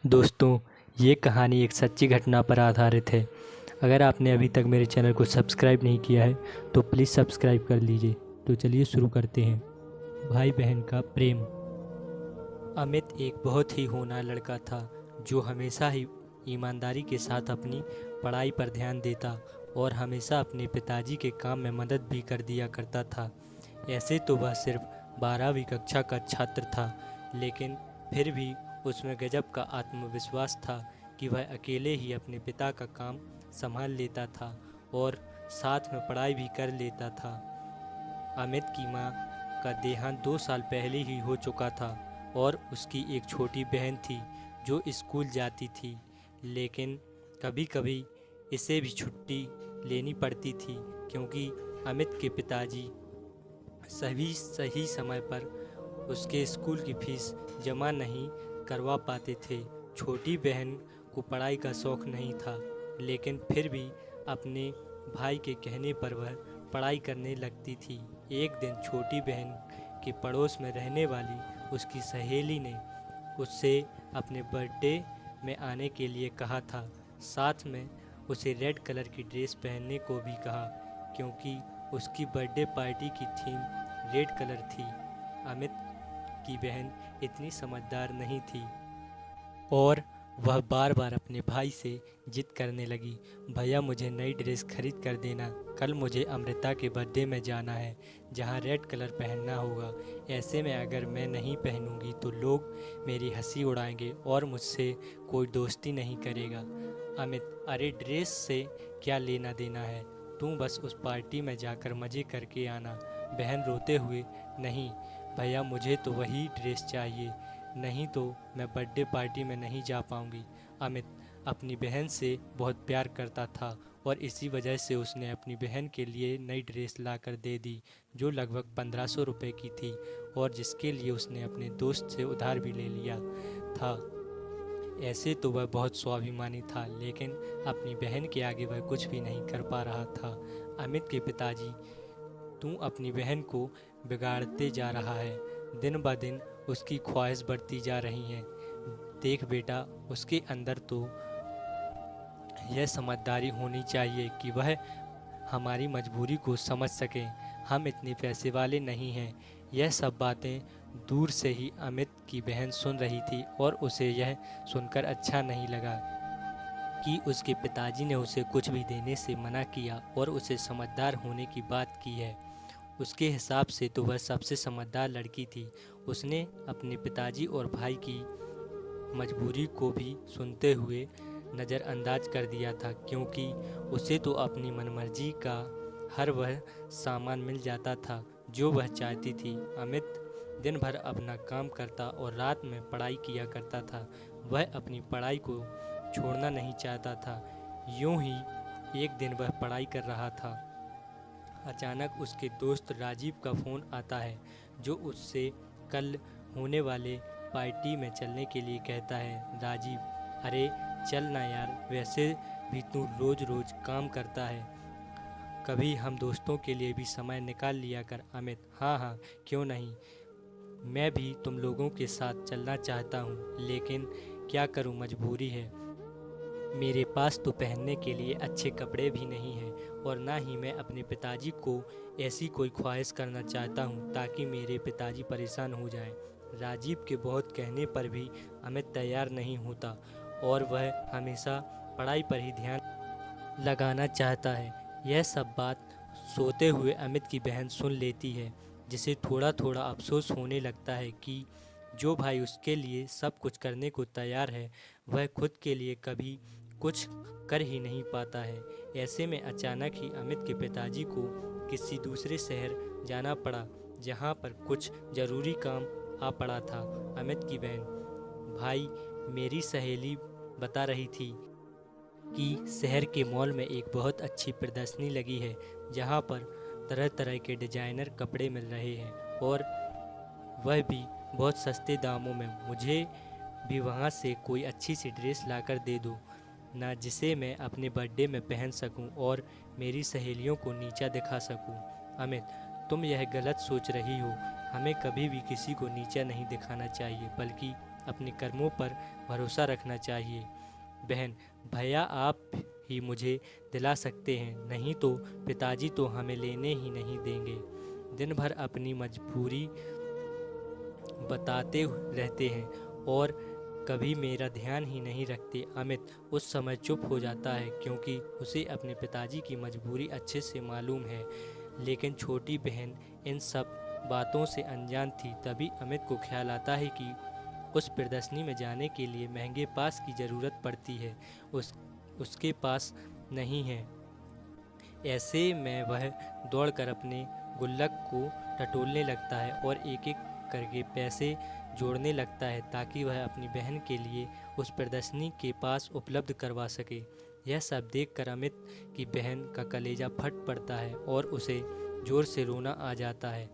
दोस्तों, ये कहानी एक सच्ची घटना पर आधारित है। अगर आपने अभी तक मेरे चैनल को सब्सक्राइब नहीं किया है तो प्लीज़ सब्सक्राइब कर लीजिए। तो चलिए शुरू करते हैं। भाई बहन का प्रेम। अमित एक बहुत ही होनहार लड़का था जो हमेशा ही ईमानदारी के साथ अपनी पढ़ाई पर ध्यान देता और हमेशा अपने पिताजी के काम में मदद भी कर दिया करता था। ऐसे तो वह सिर्फ 12वीं कक्षा का छात्र था, लेकिन फिर भी उसमें गजब का आत्मविश्वास था कि वह अकेले ही अपने पिता का काम संभाल लेता था और साथ में पढ़ाई भी कर लेता था। अमित की माँ का देहांत 2 साल पहले ही हो चुका था और उसकी एक छोटी बहन थी जो स्कूल जाती थी, लेकिन कभी कभी इसे भी छुट्टी लेनी पड़ती थी क्योंकि अमित के पिताजी सही समय पर उसके स्कूल की फीस जमा नहीं करवा पाते थे। छोटी बहन को पढ़ाई का शौक़ नहीं था, लेकिन फिर भी अपने भाई के कहने पर वह पढ़ाई करने लगती थी। एक दिन छोटी बहन के पड़ोस में रहने वाली उसकी सहेली ने उससे अपने बर्थडे में आने के लिए कहा था। साथ में उसे रेड कलर की ड्रेस पहनने को भी कहा क्योंकि उसकी बर्थडे पार्टी की थीम रेड कलर थी। अमित की बहन इतनी समझदार नहीं थी और वह बार बार अपने भाई से जिद करने लगी, भैया मुझे नई ड्रेस खरीद कर देना, कल मुझे अमृता के बर्थडे में जाना है जहाँ रेड कलर पहनना होगा। ऐसे में अगर मैं नहीं पहनूंगी तो लोग मेरी हंसी उड़ाएंगे और मुझसे कोई दोस्ती नहीं करेगा। अमित, अरे ड्रेस से क्या लेना देना है, तू बस उस पार्टी में जाकर मज़े करके आना। बहन रोते हुए, नहीं भैया मुझे तो वही ड्रेस चाहिए, नहीं तो मैं बर्थडे पार्टी में नहीं जा पाऊंगी। अमित अपनी बहन से बहुत प्यार करता था और इसी वजह से उसने अपनी बहन के लिए नई ड्रेस लाकर दे दी जो लगभग 1500 रुपये की थी और जिसके लिए उसने अपने दोस्त से उधार भी ले लिया था। ऐसे तो वह बहुत स्वाभिमानी था, लेकिन अपनी बहन के आगे वह कुछ भी नहीं कर पा रहा था। अमित के पिताजी, तू अपनी बहन को बिगाड़ते जा रहा है, दिन ब दिन उसकी ख्वाहिश बढ़ती जा रही है। देख बेटा, उसके अंदर तो यह समझदारी होनी चाहिए कि वह हमारी मजबूरी को समझ सके। हम इतने पैसे वाले नहीं हैं। यह सब बातें दूर से ही अमित की बहन सुन रही थी और उसे यह सुनकर अच्छा नहीं लगा कि उसके पिताजी ने उसे कुछ भी देने से मना किया और उसे समझदार होने की बात की है। उसके हिसाब से तो वह सबसे समझदार लड़की थी। उसने अपने पिताजी और भाई की मजबूरी को भी सुनते हुए नज़रअंदाज कर दिया था क्योंकि उसे तो अपनी मनमर्जी का हर वह सामान मिल जाता था जो वह चाहती थी। अमित दिन भर अपना काम करता और रात में पढ़ाई किया करता था। वह अपनी पढ़ाई को छोड़ना नहीं चाहता था। यूं ही एक दिन वह पढ़ाई कर रहा था, अचानक उसके दोस्त राजीव का फ़ोन आता है जो उससे कल होने वाले पार्टी में चलने के लिए कहता है। राजीव, अरे चल ना यार, वैसे भी तू रोज़ रोज़ काम करता है, कभी हम दोस्तों के लिए भी समय निकाल लिया कर। अमित, हाँ हाँ क्यों नहीं, मैं भी तुम लोगों के साथ चलना चाहता हूँ, लेकिन क्या करूँ, मजबूरी है। मेरे पास तो पहनने के लिए अच्छे कपड़े भी नहीं हैं और ना ही मैं अपने पिताजी को ऐसी कोई ख्वाहिश करना चाहता हूँ ताकि मेरे पिताजी परेशान हो जाएं। राजीव के बहुत कहने पर भी अमित तैयार नहीं होता और वह हमेशा पढ़ाई पर ही ध्यान लगाना चाहता है। यह सब बात सोते हुए अमित की बहन सुन लेती है, जिसे थोड़ा थोड़ा अफसोस होने लगता है कि जो भाई उसके लिए सब कुछ करने को तैयार है वह खुद के लिए कभी कुछ कर ही नहीं पाता है। ऐसे में अचानक ही अमित के पिताजी को किसी दूसरे शहर जाना पड़ा जहां पर कुछ ज़रूरी काम आ पड़ा था। अमित की बहन, भाई मेरी सहेली बता रही थी कि शहर के मॉल में एक बहुत अच्छी प्रदर्शनी लगी है जहां पर तरह तरह के डिजाइनर कपड़े मिल रहे हैं और वह भी बहुत सस्ते दामों में। मुझे भी वहां से कोई अच्छी सी ड्रेस लाकर दे दो ना, जिसे मैं अपने बर्थडे में पहन सकूं और मेरी सहेलियों को नीचा दिखा सकूं। अमित, तुम यह गलत सोच रही हो, हमें कभी भी किसी को नीचा नहीं दिखाना चाहिए, बल्कि अपने कर्मों पर भरोसा रखना चाहिए। बहन, भैया आप ही मुझे दिला सकते हैं, नहीं तो पिताजी तो हमें लेने ही नहीं देंगे। दिन भर अपनी मजबूरी बताते रहते हैं और कभी मेरा ध्यान ही नहीं रखते। अमित उस समय चुप हो जाता है क्योंकि उसे अपने पिताजी की मजबूरी अच्छे से मालूम है, लेकिन छोटी बहन इन सब बातों से अनजान थी। तभी अमित को ख्याल आता है कि उस प्रदर्शनी में जाने के लिए महंगे पास की ज़रूरत पड़ती है, उसके पास नहीं है। ऐसे में वह दौड़कर अपने गुल्लक को टटोलने लगता है और एक एक करके पैसे जोड़ने लगता है ताकि वह अपनी बहन के लिए उस प्रदर्शनी के पास उपलब्ध करवा सके। यह सब देखकर अमित की बहन का कलेजा फट पड़ता है और उसे जोर से रोना आ जाता है।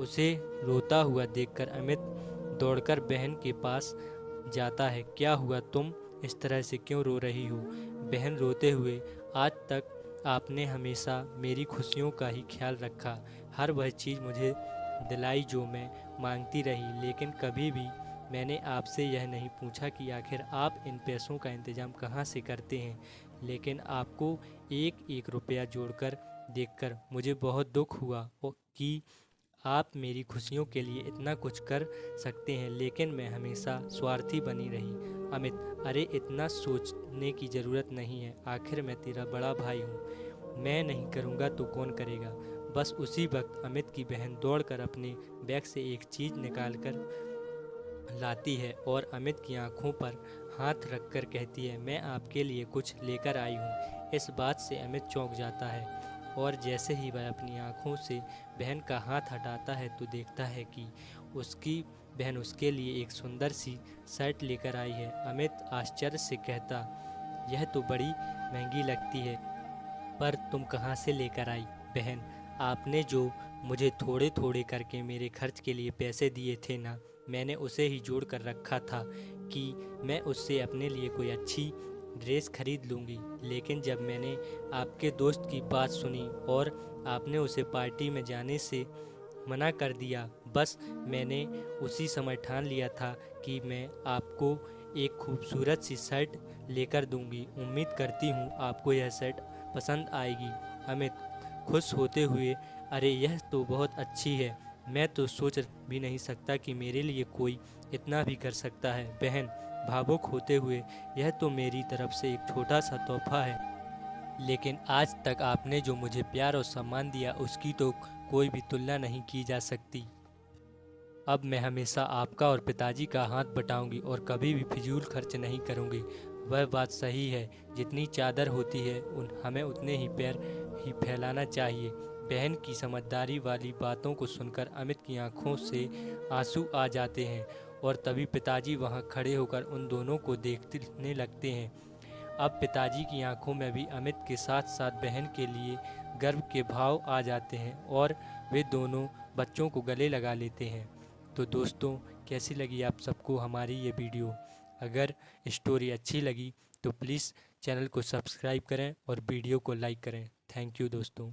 उसे रोता हुआ देखकर अमित दौड़कर बहन के पास जाता है। क्या हुआ, तुम इस तरह से क्यों रो रही हो? बहन रोते हुए, आज तक आपने हमेशा मेरी खुशियों का ही ख्याल रखा, हर वह चीज़ मुझे दिलाई जो मैं मांगती रही, लेकिन कभी भी मैंने आपसे यह नहीं पूछा कि आखिर आप इन पैसों का इंतज़ाम कहाँ से करते हैं। लेकिन आपको एक एक रुपया जोड़कर देखकर मुझे बहुत दुख हुआ कि आप मेरी खुशियों के लिए इतना कुछ कर सकते हैं, लेकिन मैं हमेशा स्वार्थी बनी रही। अमित, अरे इतना सोचने की ज़रूरत नहीं है, आखिर मैं तेरा बड़ा भाई हूँ, मैं नहीं करूँगा तो कौन करेगा। बस उसी वक्त अमित की बहन दौड़कर अपने बैग से एक चीज़ निकाल कर लाती है और अमित की आंखों पर हाथ रखकर कहती है, मैं आपके लिए कुछ लेकर आई हूँ। इस बात से अमित चौंक जाता है और जैसे ही वह अपनी आंखों से बहन का हाथ हटाता है तो देखता है कि उसकी बहन उसके लिए एक सुंदर सी शर्ट लेकर आई है। अमित आश्चर्य से कहता, यह तो बड़ी महंगी लगती है, पर तुम कहाँ से लेकर आई? बहन, आपने जो मुझे थोड़े थोड़े करके मेरे खर्च के लिए पैसे दिए थे ना, मैंने उसे ही जोड़ कर रखा था कि मैं उससे अपने लिए कोई अच्छी ड्रेस खरीद लूँगी। लेकिन जब मैंने आपके दोस्त की बात सुनी और आपने उसे पार्टी में जाने से मना कर दिया, बस मैंने उसी समय ठान लिया था कि मैं आपको एक खूबसूरत सी शर्ट लेकर दूंगी। उम्मीद करती हूँ आपको यह शर्ट पसंद आएगी। अमित खुश होते हुए, अरे यह तो बहुत अच्छी है, मैं तो सोच भी नहीं सकता कि मेरे लिए कोई इतना भी कर सकता है। बहन भावुक होते हुए, यह तो मेरी तरफ से एक छोटा सा तोहफा है, लेकिन आज तक आपने जो मुझे प्यार और सम्मान दिया उसकी तो कोई भी तुलना नहीं की जा सकती। अब मैं हमेशा आपका और पिताजी का हाथ बटाऊंगी और कभी भी फिजूल खर्च नहीं करूंगी। वह बात सही है, जितनी चादर होती है हमें उतने ही पैर ही फैलाना चाहिए। बहन की समझदारी वाली बातों को सुनकर अमित की आंखों से आंसू आ जाते हैं और तभी पिताजी वहां खड़े होकर उन दोनों को देखने लगते हैं। अब पिताजी की आंखों में भी अमित के साथ साथ बहन के लिए गर्व के भाव आ जाते हैं और वे दोनों बच्चों को गले लगा लेते हैं। तो दोस्तों, कैसी लगी आप सबको हमारी ये वीडियो? अगर स्टोरी अच्छी लगी तो प्लीज़ चैनल को सब्सक्राइब करें और वीडियो को लाइक करें। थैंक यू दोस्तों।